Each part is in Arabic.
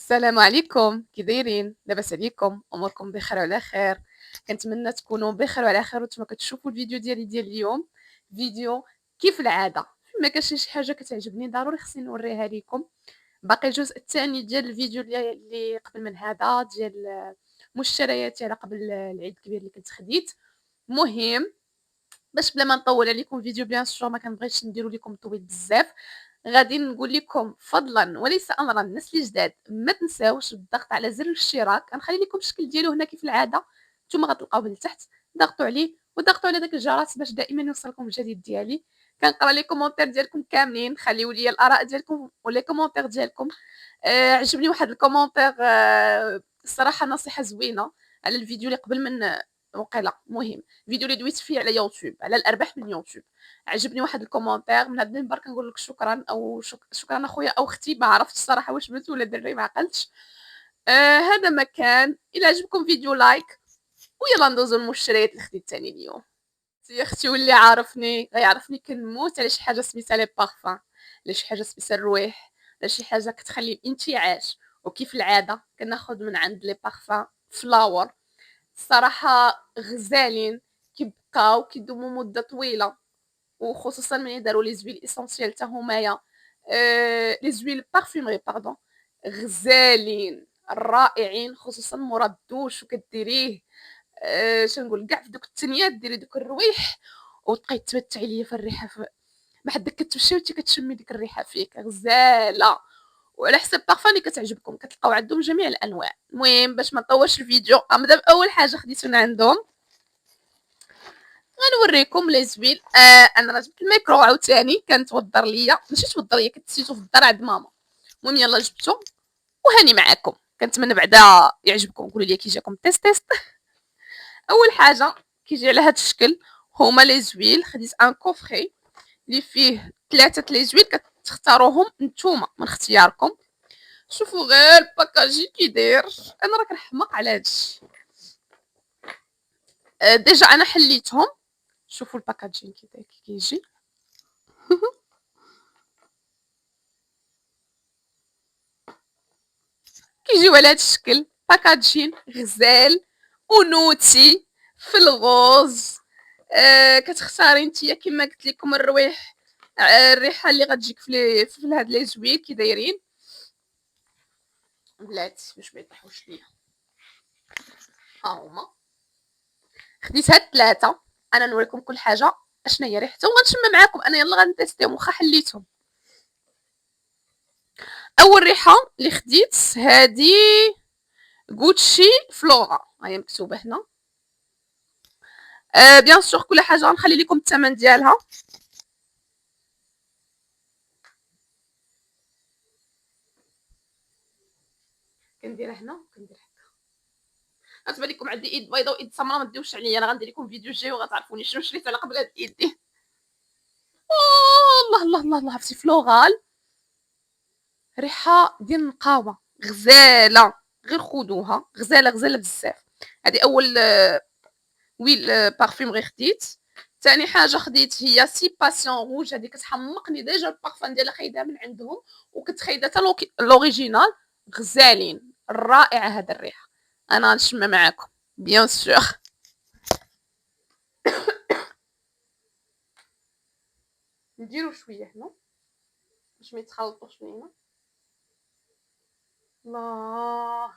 السلام عليكم، كي دايرين؟ لاباس عليكم؟ اموركم بخير وعلى خير؟ كنتمنى تكونوا بخير وعلى خير وانتم كتشوفوا الفيديو ديال اليوم. فيديو كيف العاده، ما كاش شي حاجه كتعجبني ضروري خصني نوريها لكم. باقي الجزء الثاني ديال الفيديو اللي قبل من هذا ديال مشترياتي على قبل العيد الكبير اللي كنت خديت. مهم باش بلا ما نطول عليكم الفيديو، بيان سور ما كنبغيش نديرو لكم طويل بزاف. غادي نقول لكم فضلا وليس امرا الناس اللي جداد ما تنساوش الضغط على زر الاشتراك. غنخلي لكم الشكل ديالو هنا كيف العاده، نتوما غتلقاوه لتحت. ضغطوا عليه ودغطوا على داك الجرس باش دائما يوصلكم الجديد ديالي. كنقرا لي كومونتير ديالكم كاملين، خليو لي الاراء ديالكم ولي كومونتير ديالكم. عجبني واحد الكومونتير، الصراحه نصيحه زوينه على الفيديو اللي قبل من وقيله. مهم الفيديو اللي دويت فيه على يوتيوب على الارباح من يوتيوب. عجبني واحد الكومونتير من هذا المنبر، كنقول لك شكرا او شكرا اخويا او اختي، ما عرفتش الصراحه واش بنت ولا دري، ما عقلتش. هذا مكان. الى عجبكم فيديو لايك، ويلا ندوزو للمشتريات اللي خديت ثاني اليوم. يا اختي واللي عارفني غيعرفني كنموت على شي حاجه سميتها لي بارفان، على شي حاجه سميتها الروايح، على شي حاجه كتخلي الانتعاش. وكيف العاده كناخذ من عند لي بارفان فلاور. الصراحه غزالين، كيبقاو كيدوموا مده طويله، وخصوصا ملي داروا لي زويل اسونسيال حتى همايا. لي زويل بارفيمري باردون، غزالين رائعين، خصوصا مورا الدوش وكديريه. شنقول كاع في دوك التنيات ديري دوك الرويح وتبقاي تمتعي ليا في الريحه، ما حدك كتمشي وانت كتشمي ديك الريحه فيك غزاله. وعلى حسب بارفان اللي كتعجبكم كتلقاو عندهم جميع الانواع. المهم باش ما نطولش الفيديو، غنبدا باول حاجه خديت من عندهم. غنوريكم لي زويل. انا جبت الميكرو عاوتاني، كان توضر ليا، ماشي توضر ليا، كنت نسيتو في الدار عند ماما. المهم يلا جبتو وهاني معاكم. كنتمنى بعدا يعجبكم، قولوا لي كي جاكم تيست. اول حاجه كيجي على هذا الشكل هما لي زويل. خديت ان كوفري اللي فيه 3 لي زويل، كتختاروهم نتوما من اختياركم. شوفوا غير الباكاجي كي داير، انا راه كنحماق على هادشي. ديجا انا حليتهم. شوفوا الباكاجين كي داير كي كيجي. كيجيو على هذا الشكل باكاجين غزال ونوتي في الغوز. كتختاري نتيا كما قلت لكم الرويح، الريحه اللي غتجيك في هاد لي زويل كي دايرين. بلاتي باش ما يطيحوش ليا، ها هما. خديت هاد 3. انا نوريكم كل حاجه اشنا هي ريحتهم وغنشم معاكم. انا يلا غنتيستيهم واخا حليتهم. اول ريحه اللي خديت هادي غوتشي فلورا، هي مكتوبه هنا. بيان سور كل حاجه غنخلي لكم الثمن ديالها. كنديرها هنا وكندير هكا. غتبان لكم عندي ايد بيضاء وايد سمراء، ما ديوش عليا، انا غندير لكم فيديو جاي وغتعرفوني شنو شريت على قبل هاد الايد دي. الله الله الله الله، عرفتي فلوغال، ريحه ديال النقاوه غزاله، غير خذوها، غزاله غزاله بزاف. هذه اول ويل بارفيم غير خديت. ثاني حاجه خديت هي سي باسيون روج، هذه كتحمقني ديجا البارفان ديالها خايدها من عندهم، وكتخايدها حتى لوريجينال. غزالين رائعه هذا الريحه. انا غنشم معاكم بيان سور. نديرو شويه هنا باش ما يتخلطوش لينا. الله،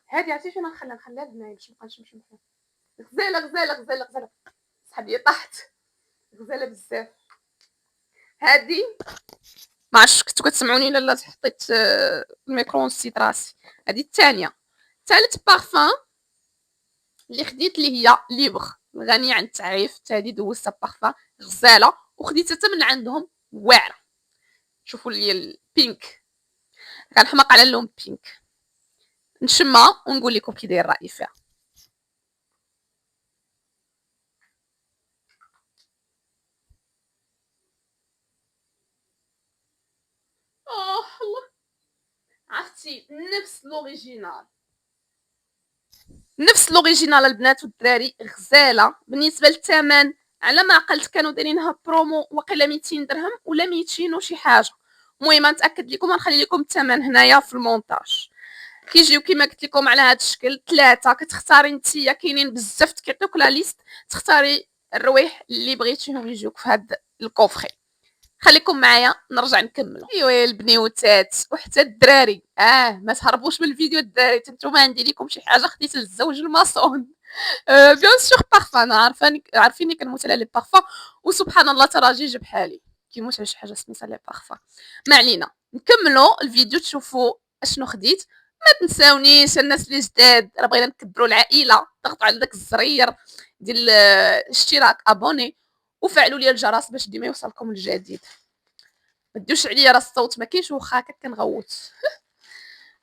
هادي عرفتي فين نخليها لهنايا باش نبقى نشم فيها. غزاله غزاله غزاله غزاله، صحابي طاحت، غزاله بزاف. هادي ما عرفتش كنتو كتسمعوني ولا لا، حطيت الميكرو نسيت راسي. هادي الثانيه. ثالث بارفان اللي خديت اللي هي ليبر، غنيه عن التعريف. هادي دوزتها بارفان غزاله وخديتها حتى من عندهم واعره. شوفوا لي البينك، كنحماق على اللون بينك. نشمها ونقول لكم كي داير رايي فيها. الله، عرفتي نفس لوريجينال، نفس لوريجينال البنات والدراري. غزاله بالنسبه للثمن، على ما عقلت كانوا دايرينها برومو وقيله 200 درهم ولا 200 وشي حاجه. المهم نتاكد لكم، غنخلي لكم الثمن هنايا في المونتاج. كيجيو كما قلت لكم على هذا الشكل 3. كتختاري نتيا، كاينين بزاف كيعطيوك لا ليست، تختاري الروايح اللي بغيتيهم يجوك في هذا الكوفري. خليكم معايا نرجع نكملوا. ايوا البنيوتات وحتى الدراري، ما تهربوش من الفيديو الدراري، نتوما عندي لكم شي حاجه خديت للزوج الماصون. بيان سور بارفان، انا عارفيني كنموت على لي بارفان، وسبحان الله ترى جي بحالي كيموت على شي حاجه سميتها لي بارفان. ما علينا، نكملوا الفيديو تشوفوا اشنو خديت. ما تنساونيش الناس اللي جداد، راه بغينا نكبروا العائله، ضغطوا على داك الزرير ديال الاشتراك ابوني، وفعلوا لي الجرس باش ديما يوصلكم الجديد. ما تدوش عليا راه الصوت ما كاينش، واخا هكا كنغوت.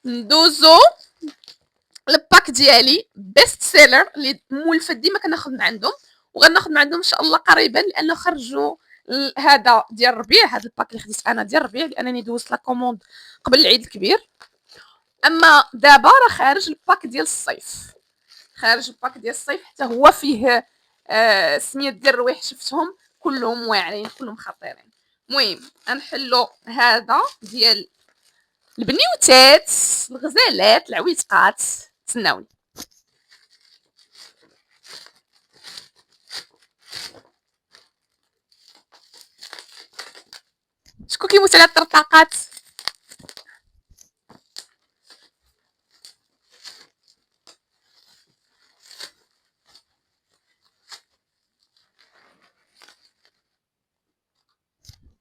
ندوزو الباك ديالي بيست سيلر اللي مولفه ديما كناخذ من عندهم، وغناخذ من عندهم ان شاء الله قريبا، لانه خرجوا هذا ديال الربيع، هذا الباك اللي خديت انا ديال الربيع، لانني دوزت لا كوموند قبل العيد الكبير. اما دابا راه خارج الباك ديال الصيف، خارج الباك ديال الصيف حتى هو فيه سميات ديال الروايح شفتهم كلهم واعرين كلهم خطيرين. المهم غنحلو هذا ديال البنيوتات، الغزالات، العويتقات. تسناوني. شكون كيموت على الطرطاقات؟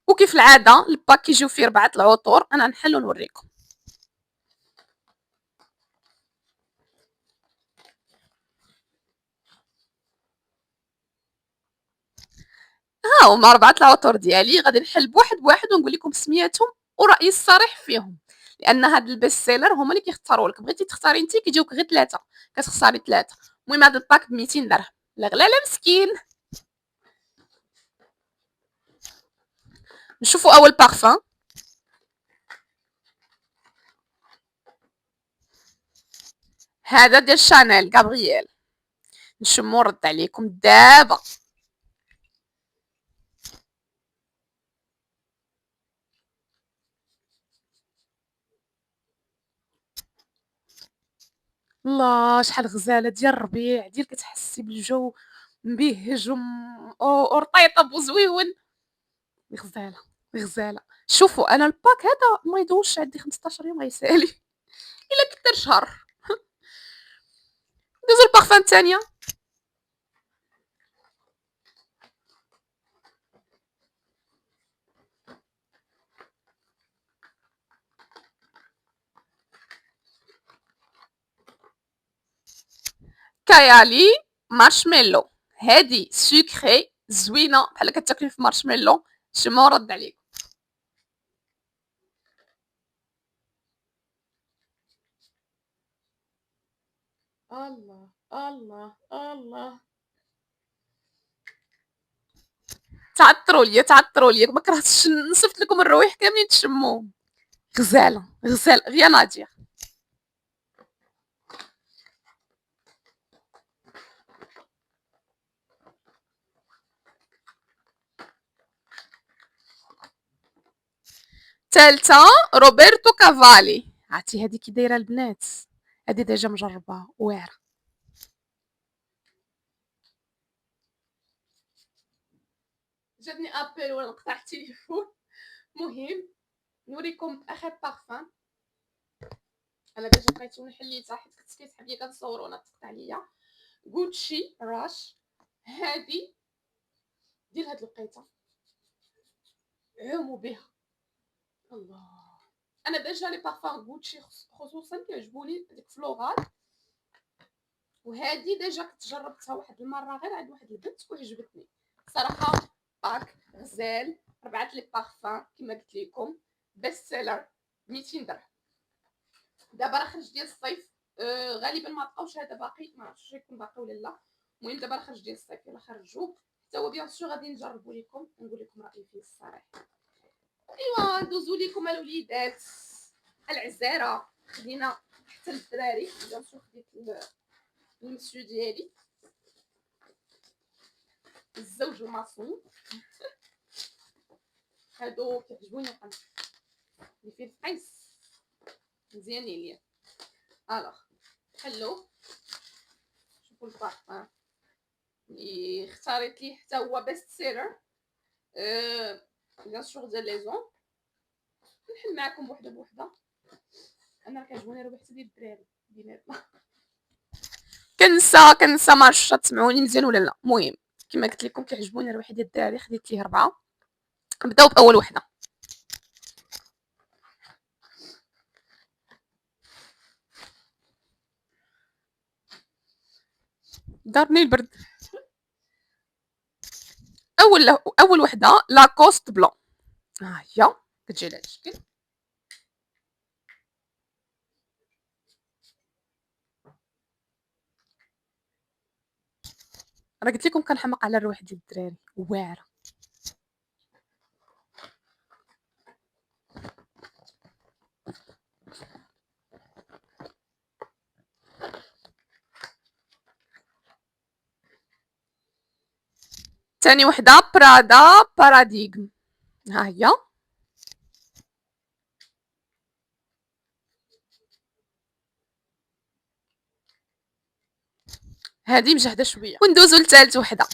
وكيف العاده الباك كيجيو فيه 4 العطور، انا نحل ونوريكم. ها هما 4 العطور ديالي، غادي نحل بواحد بواحد ونقول لكم سمياتهم ورأيي الصريح فيهم، لان هاد البيست سيلر هما اللي كيختاروا لك. بغيتي تختاري انت كيجيوك غير 3، كتختاري 3. المهم هذا الباك ب 200 درهم، لا غلاله مسكين. نشوفوا اول بارفان. هذا ديال شانيل غابرييل، نشمو ونرد عليكم دابا. الله شحال غزاله ديال الربيع، ديال كتحسي بالجو مبهج ورطيطب وزويون. غزاله غزاله. شوفوا انا الباك هذا ما يدوش عندي 15 يوم غيسالي الا كثر شهر. ندوزو البارفان الثانيه. كايالي مارشميلو، هادي سكري زوينه بحال كتاكلي في مارشميلو. شمو رد عليك. الله الله الله، تعطروا ليا ما كرهتش نصيفط لكم الروايح كاملين تشموهم. غزاله غزاله غير ناضيه. ثالثه روبرتو كافالي، عرفتي هذه كي دايره البنات، هذه ديجا مجربه واعره. جاتني ابل وانا نقطع التليفون. مهم نوريكم اخر بارفان. انا ديجا بقيتو حليتها حيت كنت كيسحب ليا كنصور وانا تقطع ليا. غوتشي راش، هذه ديال هاد الوقيته عوموا بها. الله، انا ديجا لي بارفان غوتشي خصوصا كيعجبوني ديك فلورال، وهذه ديجا كنت جربتها واحد المره غير عند واحد البنت وعجبتني صراحه. باك غزال، 4 لي بارفان كما قلت لكم، بيست سيلر 200 درهم. دابا راه خرج ديال الصيف، غالبا ما بقاوش هذا باقي، ما عرفتش يكون باقي ولا لا. المهم دابا راه خرج ديال الصيف، يلا خرجوه حتى هو بيان سور غادي نجربو لكم ونقول لكم رايي فيه الصراحه. ايوا ندوزو لكم الوليدات العزاره. خدينا حتى الدراري بيان سور، خديت المسيو ديالي الزوج الماصون. هادو كيعجبوني لي فيه القيس مزيانين ليا. الوغ حلو، شوفوا البارفان اللي اختاريت ليه حتى هو بيست سيلر. بيان سور ديال لي زون. نحل معاكم بوحده بوحده. انا راه كيعجبوني ريحه ديال الدراري بيناتنا. كنسى ما عرفتش تسمعوني مزيان ولا لا. المهم كما قلت لكم كيعجبوني ريحه ديال الدراري، خديت ليه 4. نبداو باول وحده. دارني البرد. اول وحده لاكوست بلون. ها هي كتجي على هاد الشكل. راه قلت لكم كنحماق على الروح ديال الدراري واعره. ثاني وحده برادا باراديغم. ها هي هذه مجهده شويه. وندوزو لثالث وحده.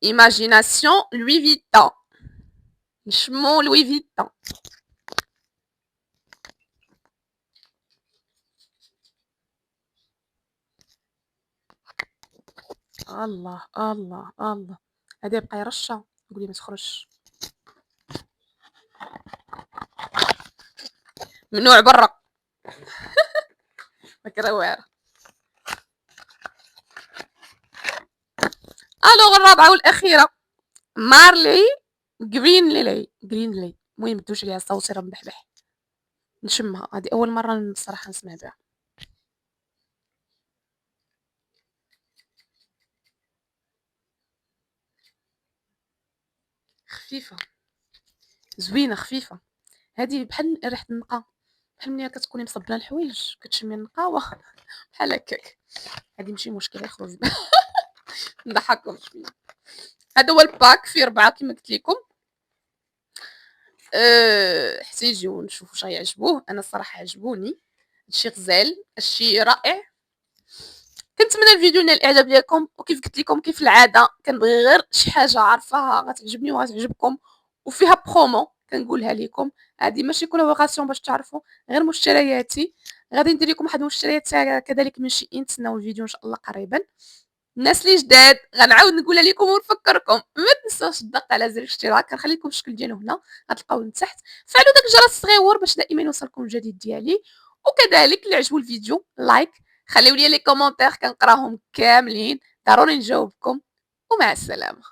ايماجيناسيون لوي فيتون. نشمو لوي فيتون. الله الله الله. هذه بقى رشه قولي ما تخرجش. ممنوع برا. فكره واعره. الوغ الرابعه والاخيره مارلي جرين ليلي. المهم دوش عليها صوتي راه مبحبح. نشمها هذه اول مره الصراحه نسمع بها. خفيفه زوينه خفيفه. هذه بحال ريحه النقا، بحال ملي كتكوني مصبله الحوايج كتشمي النقاوه بحال هكاك. هذه ماشي مشكل يخرج. نضحككم شويه. هذا هو الباك فيه 4 كما قلت لكم. حتى يجيو نشوف واش غيعجبوه. انا الصراحه عجبوني، هادشي غزال، هادشي رائع. كنتمنى الفيديو ينال الاعجاب ديالكم، وكيف قلت لكم كيف العاده كنبغي غير شي حاجه عارفاها غتعجبني وغتعجبكم وفيها برومو كنقولها لكم. هذه ماشي كولابوراسيون باش تعرفوا، غير مشترياتي. غادي ندير لكم واحد المشتريات كذلك من شي تسناو الفيديو ان شاء الله قريبا. الناس اللي جداد غنعاود نقولها لكم ونفكركم ما تنساوش الضغط على زر الاشتراك. كنخلي لكم الشكل ديالو هنا غتلقاوه من تحت. فعلوا داك الجرس الصغيور باش دائما يوصلكم الجديد ديالي. وكذلك اللي عجبو الفيديو لايك، خليو لي لي كومونتير كنقراهم كاملين، ضروري نجاوبكم. ومع السلامه.